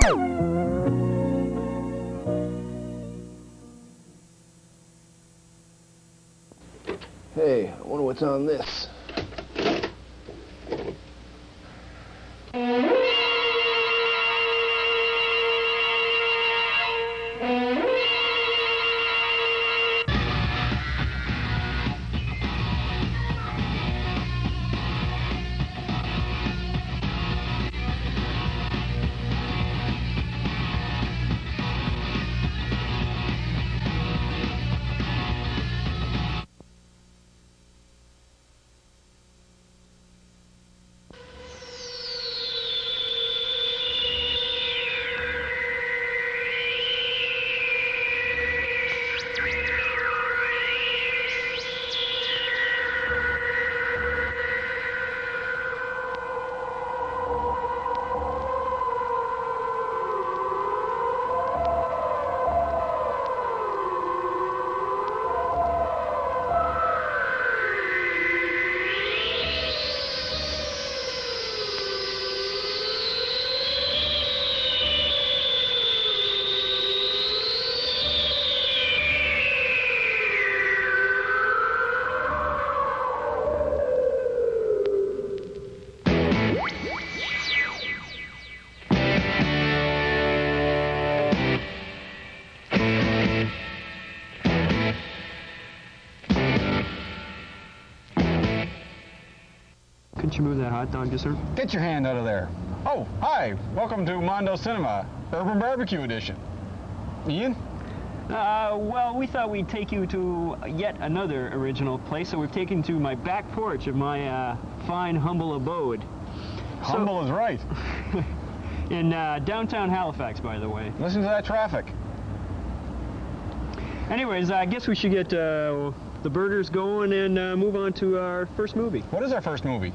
Hey, I wonder what's on this. Couldn't you move that hot dog just, sir? Get your hand out of there. Oh, hi. Welcome to MONDO Cinema, Urban Barbecue Edition. Ian? Well, we thought we'd take you to yet another original place, so we've taken you to my back porch of my fine, humble abode. Humble is right. In downtown Halifax, by the way. Listen to that traffic. Anyways, I guess we should get the burgers going and move on to our first movie. What is our first movie?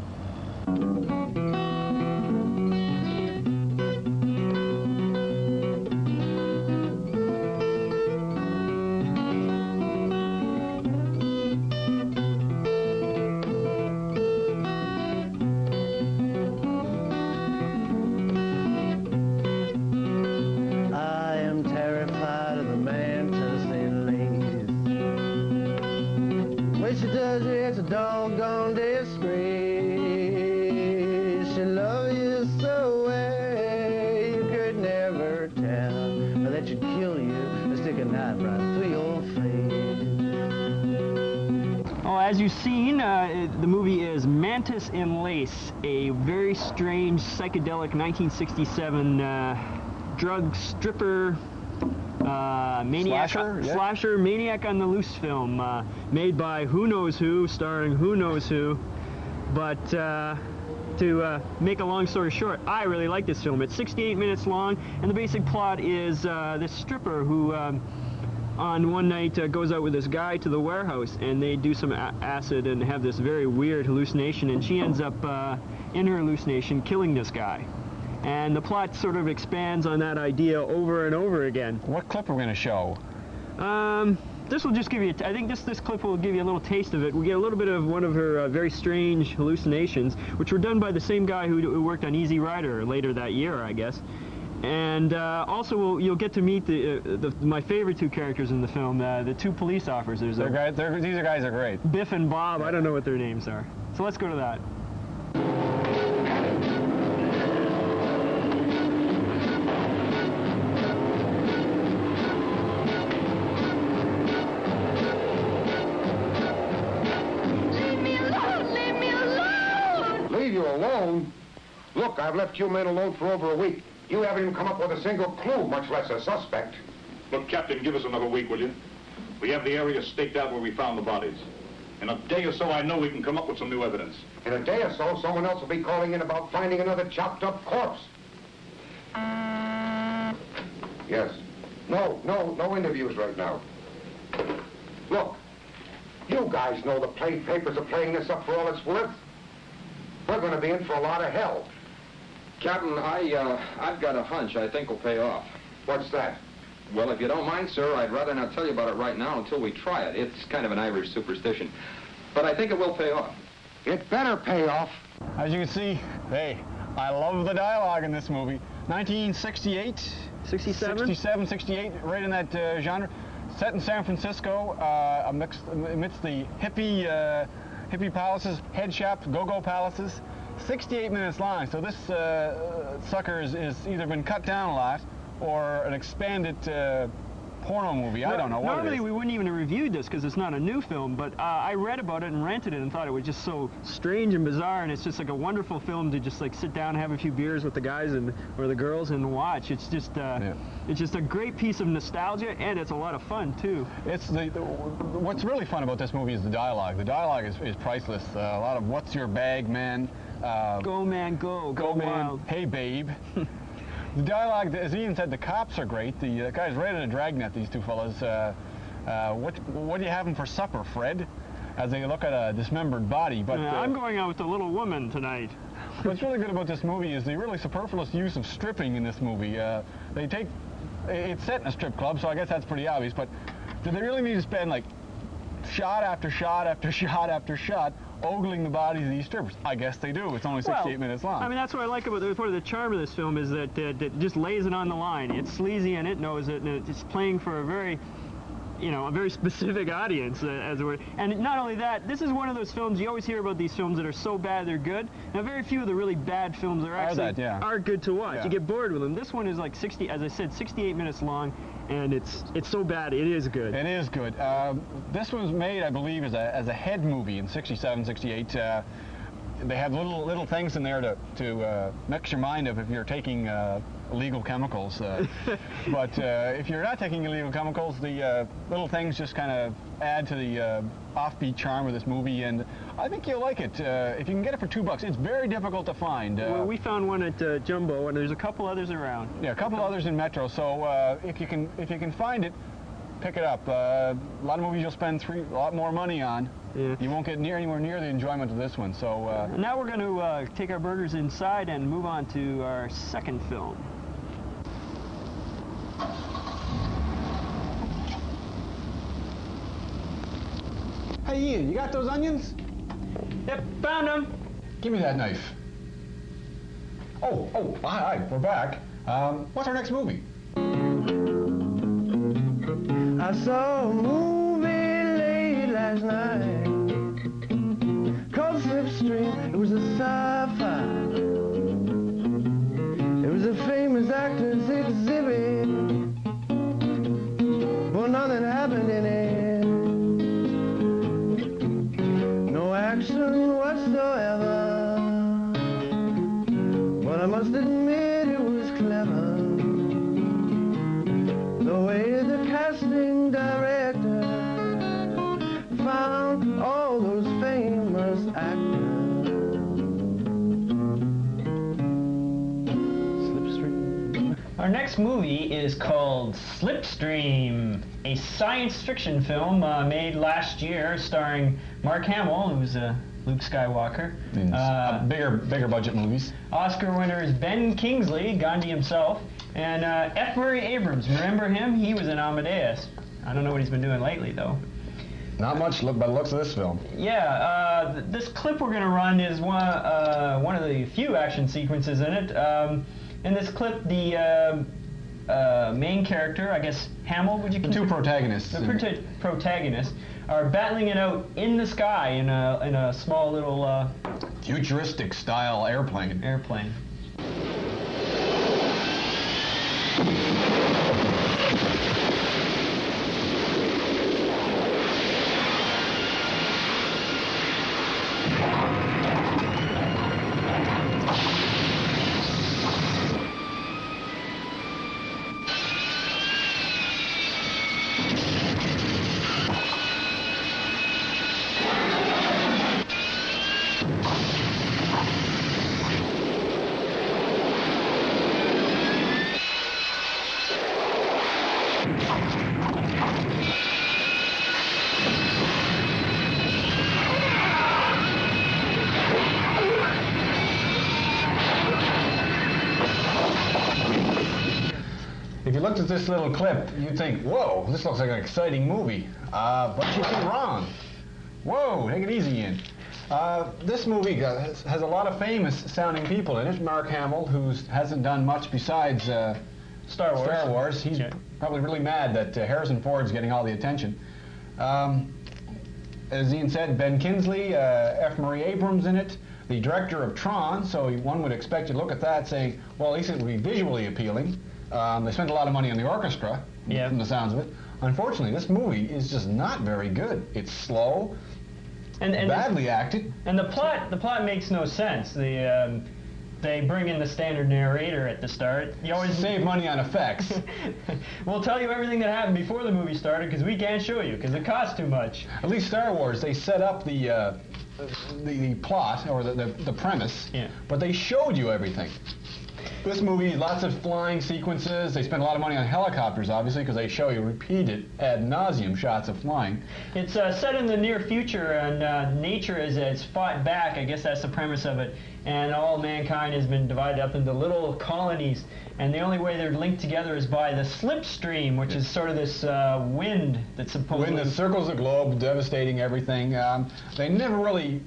I am terrified of the Mantis in lace. What she does, it's a doggone disgrace. She loves you so well, you could never tell that she'd kill you and stick a knife right through your face. Oh, as you've seen, the movie is Mantis in Lace, a very strange, psychedelic 1967 drug stripper, maniac, slasher, maniac on the loose film, made by who knows who, starring who knows who. But to make a long story short, I really like this film. It's 68 minutes long, and the basic plot is this stripper who on one night goes out with this guy to the warehouse, and they do some acid and have this very weird hallucination, and she ends up in her hallucination killing this guy. And the plot sort of expands on that idea over and over again. What clip are we going to show? This will just give you, I think this clip will give you a little taste of it. We get a little bit of one of her very strange hallucinations, which were done by the same guy who worked on Easy Rider later that year, I guess. And also you'll get to meet my favorite two characters in the film, the two police officers. These guys are great. Biff and Bob, I don't know what their names are. So let's go to that. Leave you alone? Look, I've left you men alone for over a week. You haven't even come up with a single clue, much less a suspect. Look, Captain, give us another week, will you? We have the area staked out where we found the bodies. In a day or so, I know we can come up with some new evidence. In a day or so, someone else will be calling in about finding another chopped-up corpse. Yes. No interviews right now. Look, you guys know the papers are playing this up for all it's worth. We're going to be in for a lot of hell. Captain, I've got a hunch I think will pay off. What's that? Well, if you don't mind, sir, I'd rather not tell you about it right now until we try it. It's kind of an Irish superstition. But I think it will pay off. It better pay off. As you can see, hey, I love the dialogue in this movie. 1968. 67? 67, 68, right in that genre. Set in San Francisco, amidst the hippie palaces, head shops, go-go palaces. 68 minutes long, so this sucker is either been cut down a lot or an expanded porno movie. I don't know what Normally it is. we wouldn't even have reviewed this because it's not a new film, but I read about it and rented it and thought it was just so strange and bizarre, and it's just like a wonderful film to just like sit down and have a few beers with the guys or the girls and watch. It's just it's just a great piece of nostalgia, and it's a lot of fun too. It's what's really fun about this movie is the dialogue. The dialogue is priceless. A lot of "What's your bag, man?" Go man, go man, wild. hey babe. The dialogue, as Ian said, the cops are great. The guy's right in a dragnet, these two fellas. What do you have them for supper, Fred? As they look at a dismembered body. But I'm going out with the little woman tonight. What's really good about this movie is the really superfluous use of stripping in this movie. It's set in a strip club, so I guess that's pretty obvious, but do they really need to spend like shot after shot after shot after shot ogling the bodies of these strippers? I guess they do. It's only 68 minutes long. I mean, that's what I like about it. Part of the charm of this film is that it just lays it on the line. It's sleazy and it knows it, and it's playing for a very specific audience, as it were. And not only that, this is one of those films, you always hear about these films that are so bad they're good. Now, very few of the really bad films are good to watch. Yeah. You get bored with them. This one is like 68 minutes long, and it's so bad it is good. It is good. This was made, I believe, as a head movie in 67, 68. They have little things in there to mix your mind up if you're taking illegal chemicals. But if you're not taking illegal chemicals, the little things just kind of add to the offbeat charm of this movie, and I think you'll like it. If you can get it for $2, it's very difficult to find. Well, we found one at Jumbo, and there's a couple others around. Yeah, a couple others in Metro. So if you can find it, pick it up. A lot of movies you'll spend a lot more money on. Yeah. You won't get anywhere near the enjoyment of this one. So now we're going to take our burgers inside and move on to our second film. Hey Ian, you got those onions? Yep, found them. Give me that knife. Oh, hi, we're back. What's our next movie? I saw a movie late last night called Slipstream. It was a sci-fi. It was a famous actor's exhibit, but nothing happened in it. No action whatsoever, but I must admit it was clever. The way the casting director found all those famous actors. Slipstream. Our next movie is called Slipstream, a science fiction film made last year starring Mark Hamill, who's Luke Skywalker. Bigger budget movies. Oscar winners Ben Kingsley, Gandhi himself, and F. Murray Abrams. Remember him? He was in Amadeus. I don't know what he's been doing lately, though. Not much by the looks of this film. Yeah, this clip we're going to run is one of the few action sequences in it. In this clip, the main character, I guess Hamill, would you consider? The two protagonists. The protagonists are battling it out in the sky in a small little futuristic style airplane. If you looked at this little clip, you'd think, whoa, this looks like an exciting movie. But you'd be wrong. Whoa, take it easy, Ian. This movie has a lot of famous-sounding people in it. Mark Hamill, who hasn't done much besides Star Wars. He's probably really mad that Harrison Ford's getting all the attention. As Ian said, Ben Kingsley, F. Murray Abrams in it, the director of Tron, so one would expect you to look at that saying, well, at least it would be visually appealing. They spent a lot of money on the orchestra, from the sounds of it. Unfortunately, this movie is just not very good. It's slow, and badly acted. And the plot makes no sense. They bring in the standard narrator at the start. You always save money on effects. We'll tell you everything that happened before the movie started because we can't show you because it costs too much. At least Star Wars, they set up the plot or the premise, but they showed you everything. This movie, lots of flying sequences. They spend a lot of money on helicopters, obviously, because they show you repeated ad nauseum shots of flying. It's set in the near future, and nature is fought back. I guess that's the premise of it. And all mankind has been divided up into little colonies, and the only way they're linked together is by the Slipstream, which is sort of this wind that's supposedly... Wind that circles the globe, devastating everything. They never really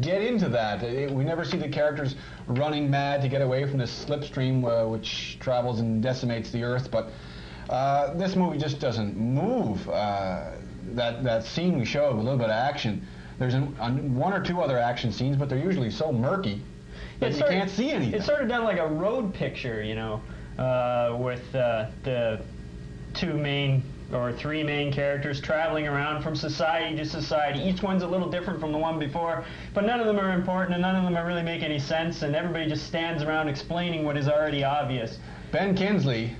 get into that. We never see the characters running mad to get away from this Slipstream, which travels and decimates the Earth, but this movie just doesn't move. That scene we showed with a little bit of action, there's one or two other action scenes, but they're usually so murky that you can't see anything. It's sort of done like a road picture, you know, with the two main or three main characters traveling around from society to society. Each one's a little different from the one before, but none of them are important and none of them really make any sense, and everybody just stands around explaining what is already obvious. Ben Kingsley,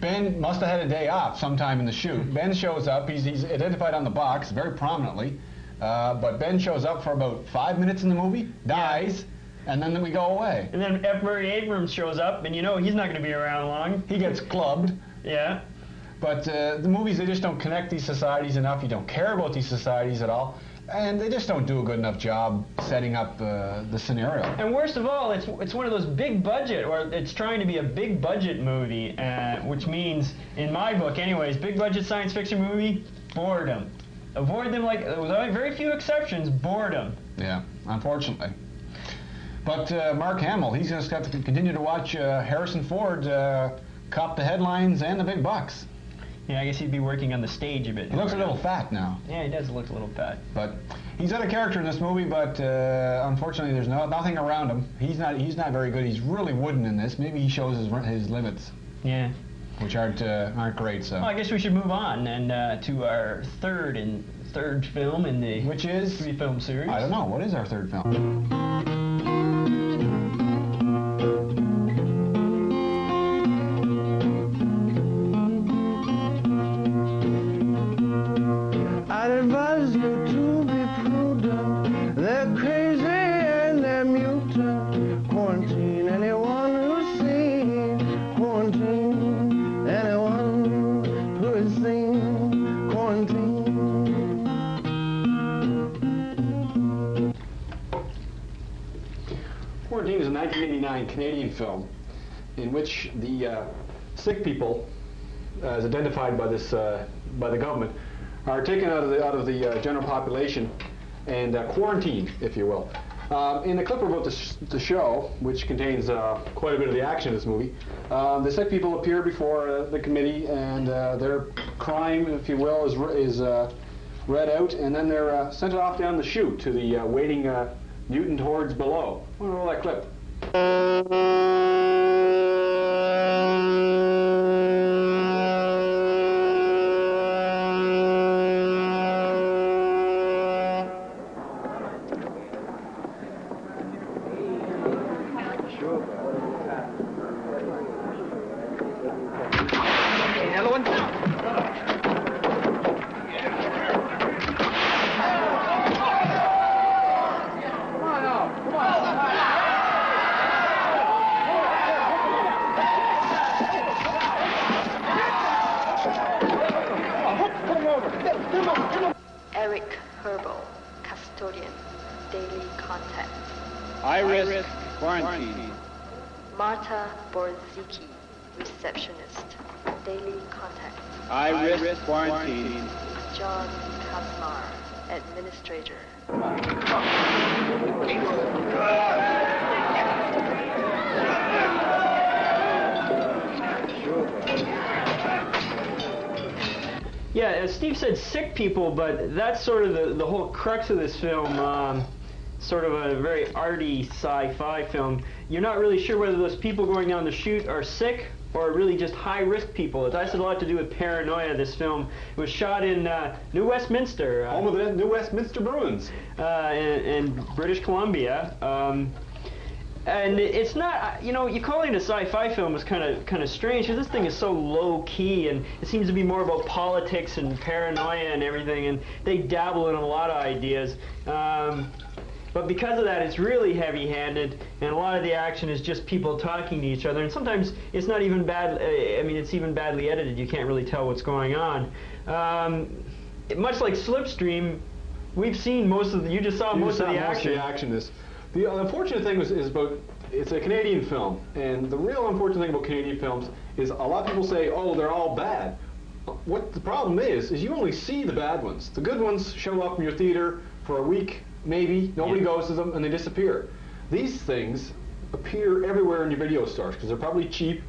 Ben must have had a day off sometime in the shoot. Ben shows up, he's identified on the box very prominently, but Ben shows up for about 5 minutes in the movie, dies, and then we go away. And then F. Murray Abrams shows up, and you know he's not going to be around long. He gets clubbed. Yeah. But the movies, they just don't connect these societies enough. You don't care about these societies at all. And they just don't do a good enough job setting up the scenario. And worst of all, it's one of those big budget, or it's trying to be a big budget movie, which means, in my book anyways, big budget science fiction movie, boredom. Avoid them with very few exceptions, boredom. Yeah, unfortunately. But Mark Hamill, he's just got to continue to watch Harrison Ford cop the headlines and the big bucks. Yeah, I guess he'd be working on the stage a bit. He looks a little fat now. Yeah, he does look a little fat. But he's got a character in this movie, but unfortunately there's nothing around him. He's not very good. He's really wooden in this. Maybe he shows his limits. Yeah. Which aren't great. So. Well, I guess we should move on and to our third film in the which is 3-film series. I don't know. What is our third film? I'd advise you to be prudent. They're crazy and they're mutant. Quarantine anyone who's seen. Quarantine anyone who is seen. Quarantine. Quarantine is a 1989 Canadian film in which the sick people, as identified by the government, are taken out of the general population and quarantined, if you will. In the clip we're about to show, which contains quite a bit of the action of this movie, the sick people appear before the committee, and their crime, if you will, is read out, and then they're sent off down the chute to the waiting mutant hordes below. I want to roll that clip. Receptionist. Daily contact. High risk quarantine. John Kazmar. administrator. Yeah, as Steve said, sick people, but that's sort of the whole crux of this film. Sort of a very arty sci-fi film. You're not really sure whether those people going down the chute are sick or really just high-risk people. It has a lot to do with paranoia, this film. It was shot in New Westminster. Home of the New Westminster Bruins. In British Columbia. And it's not, you know, you calling it a sci-fi film is kind of strange, because this thing is so low-key, and it seems to be more about politics and paranoia and everything, and they dabble in a lot of ideas. But because of that, it's really heavy-handed, and a lot of the action is just people talking to each other, and sometimes it's not even bad, I mean, it's even badly edited. You can't really tell what's going on. Much like Slipstream, we've seen most of the, you just saw most of the action. The unfortunate thing is about, it's a Canadian film, and the real unfortunate thing about Canadian films is a lot of people say, oh, they're all bad. What the problem is you only see the bad ones. The good ones show up in your theater for a week, maybe, nobody goes to them, and they disappear. These things appear everywhere in your video stores, because they're probably cheap,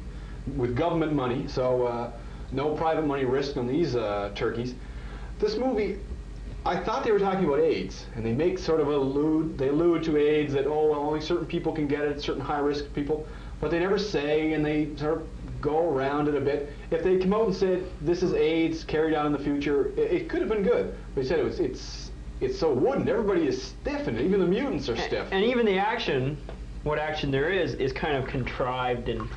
with government money, so no private money risk on these turkeys. This movie, I thought they were talking about AIDS, and they make sort of allude to AIDS, that, oh, well, only certain people can get it, certain high-risk people, but they never say, and they sort of go around it a bit. If they come out and said, this is AIDS, carried on in the future, it could have been good. But they said it's so wooden, everybody is stiff, and even the mutants are stiff. And even the action, what action there is kind of contrived, and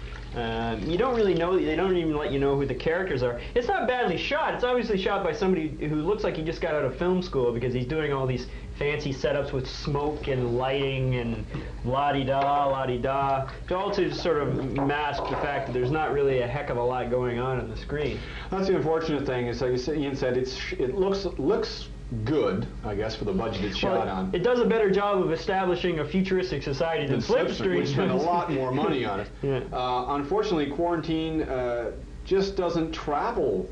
you don't really know, they don't even let you know who the characters are. It's not badly shot. It's obviously shot by somebody who looks like he just got out of film school, because he's doing all these fancy setups with smoke and lighting and la-di-da, la-di-da, all to sort of mask the fact that there's not really a heck of a lot going on the screen. That's the unfortunate thing, is like Ian said, it looks good, I guess, for the budget it's shot on. It does a better job of establishing a futuristic society than Slipstream. Which spent a lot more money on it. Yeah. Unfortunately, quarantine just doesn't travel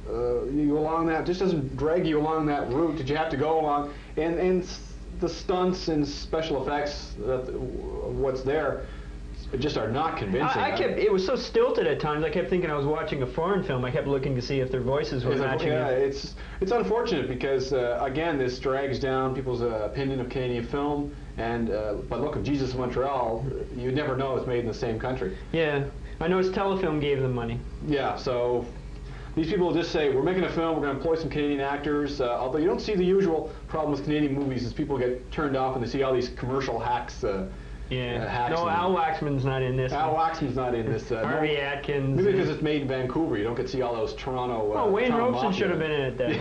you along that, just doesn't drag you along that route that you have to go along, and the stunts and special effects, what's there, just are not convincing. It was so stilted at times. I kept thinking I was watching a foreign film. I kept looking to see if their voices were matching. Yeah, it's unfortunate, because again, this drags down people's opinion of Canadian film. And but look, of Jesus of Montreal, you never know it's made in the same country. Yeah, I know Telefilm gave them money. Yeah, so these people will just say, we're making a film, we're going to employ some Canadian actors, although you don't see the usual problem with Canadian movies is people get turned off and they see all these commercial hacks. No, Al Waxman's not in this. Al Waxman's not in this. Harvey Atkins. Maybe because it's made in Vancouver, you don't get to see all those Toronto. Wayne Robeson should have been in it then.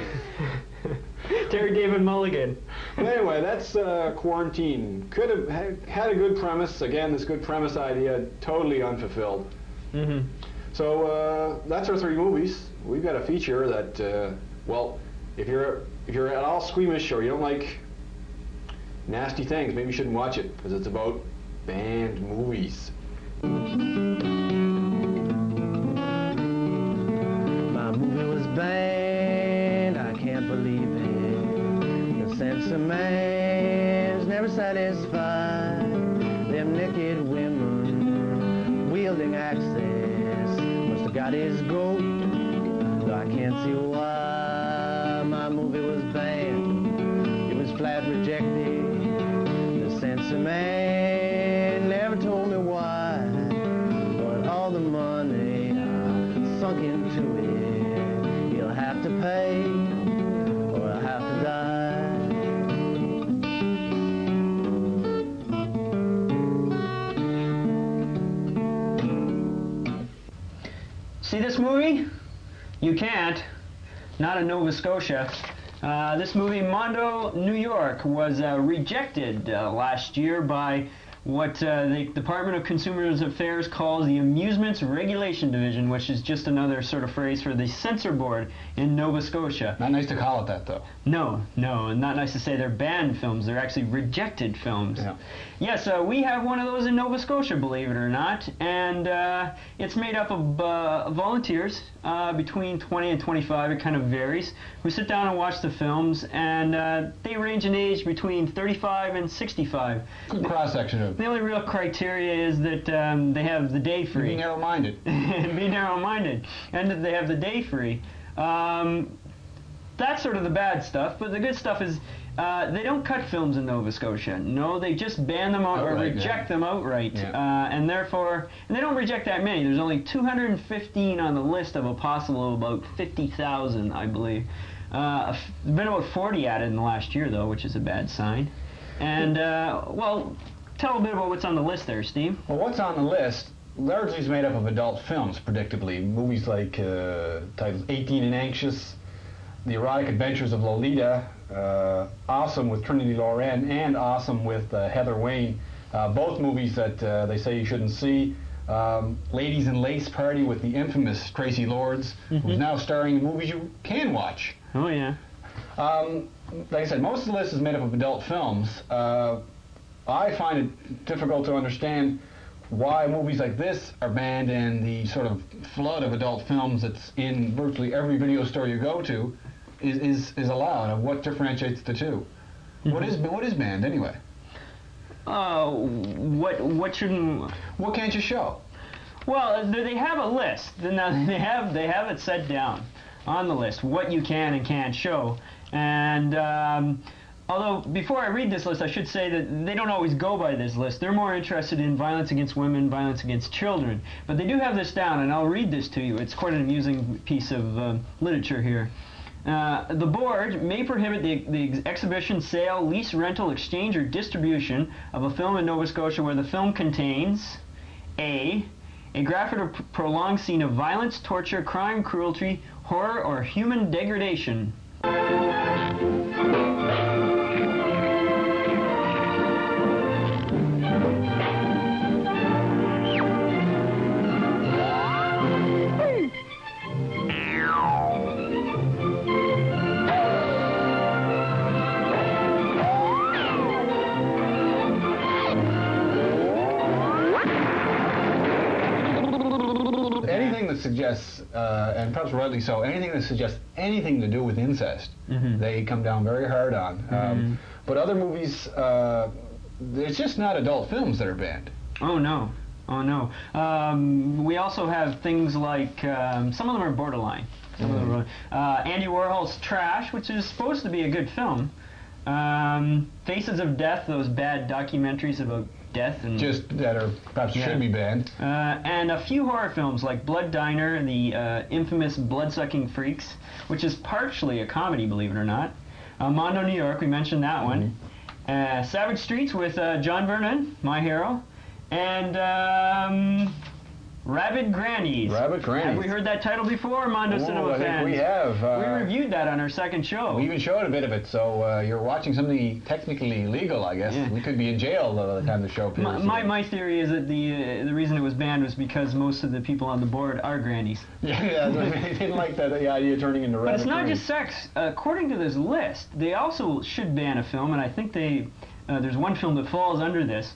Terry David Mulligan. Anyway, that's Quarantine. Could have had a good premise. Again, this good premise idea, totally unfulfilled. Mm-hmm. So that's our 3 movies. We've got a feature that, well, if you're at all squeamish or you don't like nasty things, maybe you shouldn't watch it, because it's about banned movies. My movie was banned, I can't believe it. The censor man's never satisfied. Them naked women wielding axes must have got his goat, though I can't see why my movie was banned. It was flat rejected. The censor man never told me why, but all the money I sunk into it, he'll have to pay or I'll have to die. See this movie? You can't. Not in Nova Scotia. This movie, MONDO, New York, was rejected last year by what the Department of Consumer Affairs calls the Amusements Regulation Division, which is just another sort of phrase for the censor board in Nova Scotia. Not nice to call it that, though. No, and not nice to say they're banned films. They're actually rejected films. Yeah. Yes, we have one of those in Nova Scotia, believe it or not, and it's made up of volunteers between 20 and 25, it kind of varies, who sit down and watch the films, and they range in age between 35 and 65. Good cross-section of The only real criteria is that they have the day free. Be narrow-minded. Be narrow-minded, and that they have the day free. That's sort of the bad stuff, but the good stuff is they don't cut films in Nova Scotia. No, they just ban them out or reject them outright. Yeah. And therefore, and they don't reject that many. There's only 215 on the list of a possible about 50,000, I believe. There's been about 40 added in the last year, though, which is a bad sign. And, well, tell a bit about what's on the list there, Steve. Well, what's on the list largely is made up of adult films, predictably. Movies like titles 18 and Anxious, The Erotic Adventures of Lolita, Awesome with Trinity Loren, and Awesome with Heather Wayne. Both movies that they say you shouldn't see. Ladies in Lace Party with the infamous Tracy Lords, who's now starring in movies you can watch. Oh, yeah. Like I said, most of the list is made up of adult films. I find it difficult to understand why movies like this are banned and the sort of flood of adult films that's in virtually every video store you go to is allowed, and what differentiates the two. What is banned anyway? What shouldn't... What can't you show? Well, they have a list. Now, they have it set down on the list, what you can and can't show. And although, before I read this list, I should say that they don't always go by this list. They're more interested in violence against women, violence against children. But they do have this down, and I'll read this to you. It's quite an amusing piece of literature here. The board may prohibit the exhibition, sale, lease, rental, exchange, or distribution of a film in Nova Scotia where the film contains a graphic or prolonged scene of violence, torture, crime, cruelty, horror, or human degradation. Anything that suggests, and perhaps rightly so, anything that suggests anything to do with incest, they come down very hard on. But other movies, it's just not adult films that are banned. Oh, no. Oh, no. We also have things like, some of them are borderline. Some of them are, Andy Warhol's Trash, which is supposed to be a good film. Faces of Death, those bad documentaries about death and just that are perhaps should be banned. And a few horror films like Blood Diner and the infamous Blood-Sucking Freaks, which is partially a comedy, believe it or not. Mondo, New York, we mentioned that one. Savage Streets with John Vernon, my hero, and Rabid Grannies. Rabid Grannies. Have we heard that title before, Mondo Cinema I fans? think we have. We reviewed that on our second show. We even showed a bit of it, so you're watching something technically illegal, I guess. Yeah. We could be in jail by the time the show appears. My theory is that the reason it was banned was because most of the people on the board are grannies. Yeah, they didn't like that, the idea of turning into Rabid But it's not Grannies. just sex. According to this list, they also should ban a film, and I think there's one film that falls under this,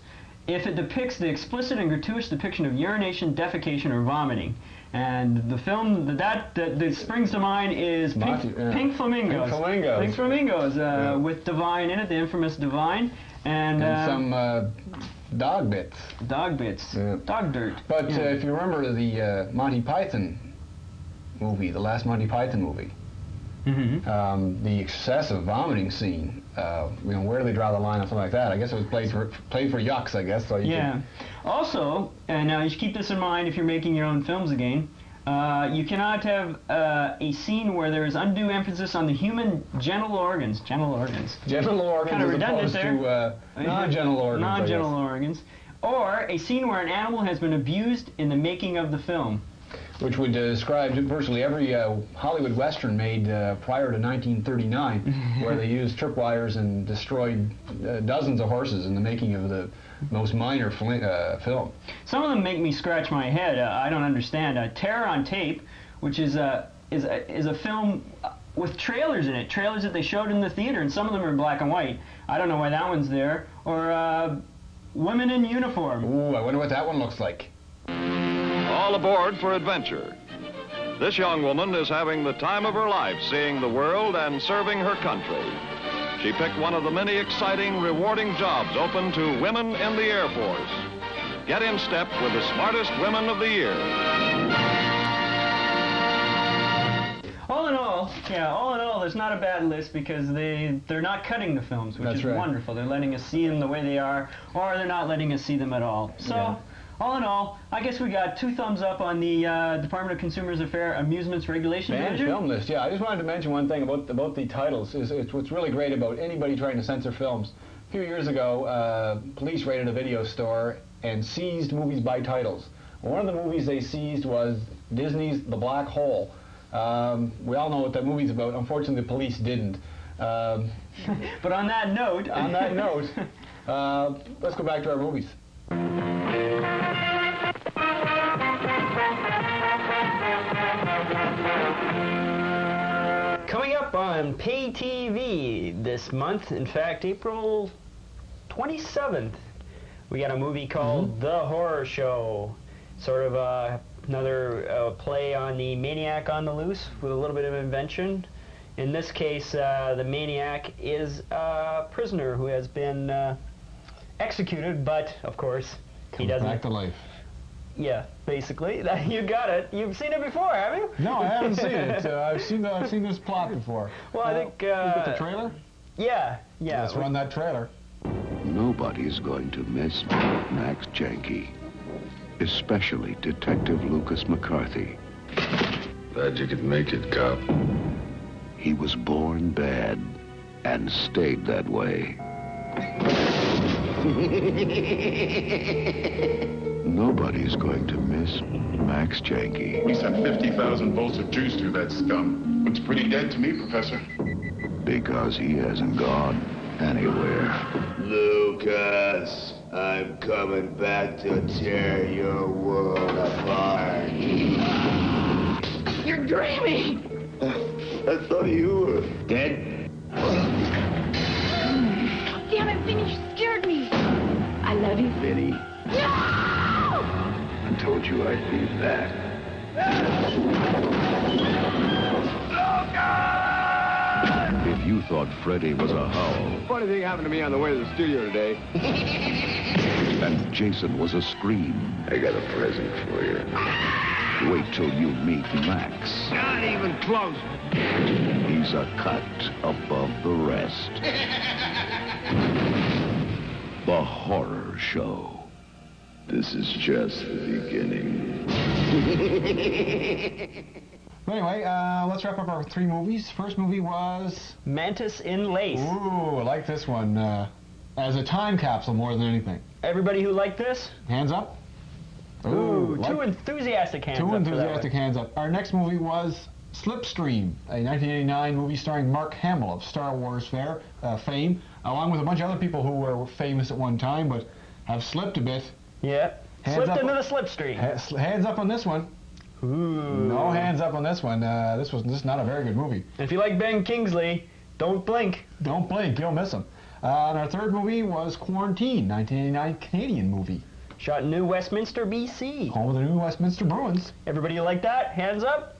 if it depicts the explicit and gratuitous depiction of urination, defecation, or vomiting. And the film that springs to mind is Pink Flamingos. Pink Flamingos, with Divine in it, the infamous Divine. And some dog bits. Dog bits. Yeah. Dog dirt. But if you remember the Monty Python movie, the last Monty Python movie, the excessive vomiting scene, where do they draw the line on something like that? I guess it was played for yucks, I guess. So you could... Also, and now you should keep this in mind if you're making your own films again, you cannot have a scene where there is undue emphasis on the human genital organs. Genital organs. Genital organs kind of as redundant opposed there. To non-genital organs. Non-genital organs. Or a scene where an animal has been abused in the making of the film. Which would describe virtually every Hollywood Western made prior to 1939, where they used tripwires and destroyed dozens of horses in the making of the most minor film. Some of them make me scratch my head. I don't understand. Terror on Tape, which is a film with trailers in it, trailers that they showed in the theater, and some of them are in black and white. I don't know why that one's there. Or Women in Uniform. Ooh, I wonder what that one looks like. All aboard for adventure. This young woman is having the time of her life, seeing the world and serving her country. She picked one of the many exciting, rewarding jobs open to women in the Air Force. Get in step with the smartest women of the year. All in all, there's not a bad list because they're not cutting the films, which is wonderful. They're letting us see them the way they are, or they're not letting us see them at all. So, all in all, I guess we got 2 thumbs up on the Department of Consumers Affairs Amusements Regulation Banned Division. film list, yeah. I just wanted to mention one thing about the titles. It's what's really great about anybody trying to censor films. A few years ago, police raided a video store and seized movies by titles. One of the movies they seized was Disney's The Black Hole. We all know what that movie's about. Unfortunately, the police didn't. But on that note... let's go back to our movies. Coming up on Pay TV this month, in fact, April 27th, we got a movie called The Horror Show. Sort of another play on the Maniac on the Loose with a little bit of invention. In this case, the Maniac is a prisoner who has been executed, but, of course, he doesn't... back to life. Yeah, basically. You got it. You've seen it before, have you? No, I haven't seen it. I've seen this plot before. Well, I think... you got the trailer? Yeah. Let's run that trailer. Nobody's going to miss Max Janke, especially Detective Lucas McCarthy. Glad you could make it, cop. He was born bad and stayed that way. Nobody's going to miss Max Janke. We sent 50,000 volts of juice through that scum. Looks pretty dead to me, Professor. Because he hasn't gone anywhere. Lucas, I'm coming back to tear your world apart. You're dreaming! I thought you were dead. Damn it, Vinny, you scared me. I love you. Vinny. No! I told you I'd be back. If you thought Freddy was a howl... Funny thing happened to me on the way to the studio today. and Jason was a scream... I got a present for you. Wait till you meet Max. Not even close. He's a cut above the rest. The Horror Show. This is just the beginning. Anyway, let's wrap up our 3 movies. First movie was... Mantis in Lace. Ooh, I like this one. As a time capsule more than anything. Everybody who liked this? Hands up. Ooh, 2 enthusiastic hands up. 2 enthusiastic hands up. Our next movie was Slipstream, a 1989 movie starring Mark Hamill of Star Wars fame, along with a bunch of other people who were famous at one time, but have slipped a bit. Yeah. Slipped into the slipstream. Hands up on this one. Ooh. No hands up on this one. This is not a very good movie. If you like Ben Kingsley, don't blink. Don't blink. You'll miss him. And our third movie was Quarantine, 1989 Canadian movie. Shot in New Westminster, BC. Home of the New Westminster Bruins. Everybody like that? Hands up?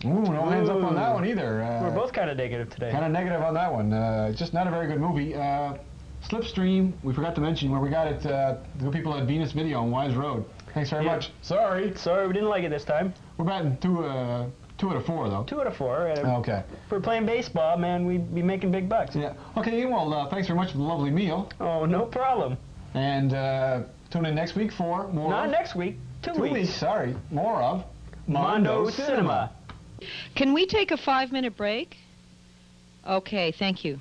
Ooh, no hands up on that one either. We're both kind of negative today. Kind of negative on that one. It's just not a very good movie. Slipstream, we forgot to mention where we got it, the people at Venus Video on Wise Road. Thanks very much. Sorry, we didn't like it this time. We're batting 2 out of 4, though. 2 out of 4. Okay. If we're playing baseball, man, we'd be making big bucks. Yeah. Okay, well, thanks very much for the lovely meal. Oh, no problem. And tune in next week for more... Not next week. 2 weeks. 2 weeks, sorry. More of... Mondo Cinema. Can we take a 5-minute break? Okay, thank you.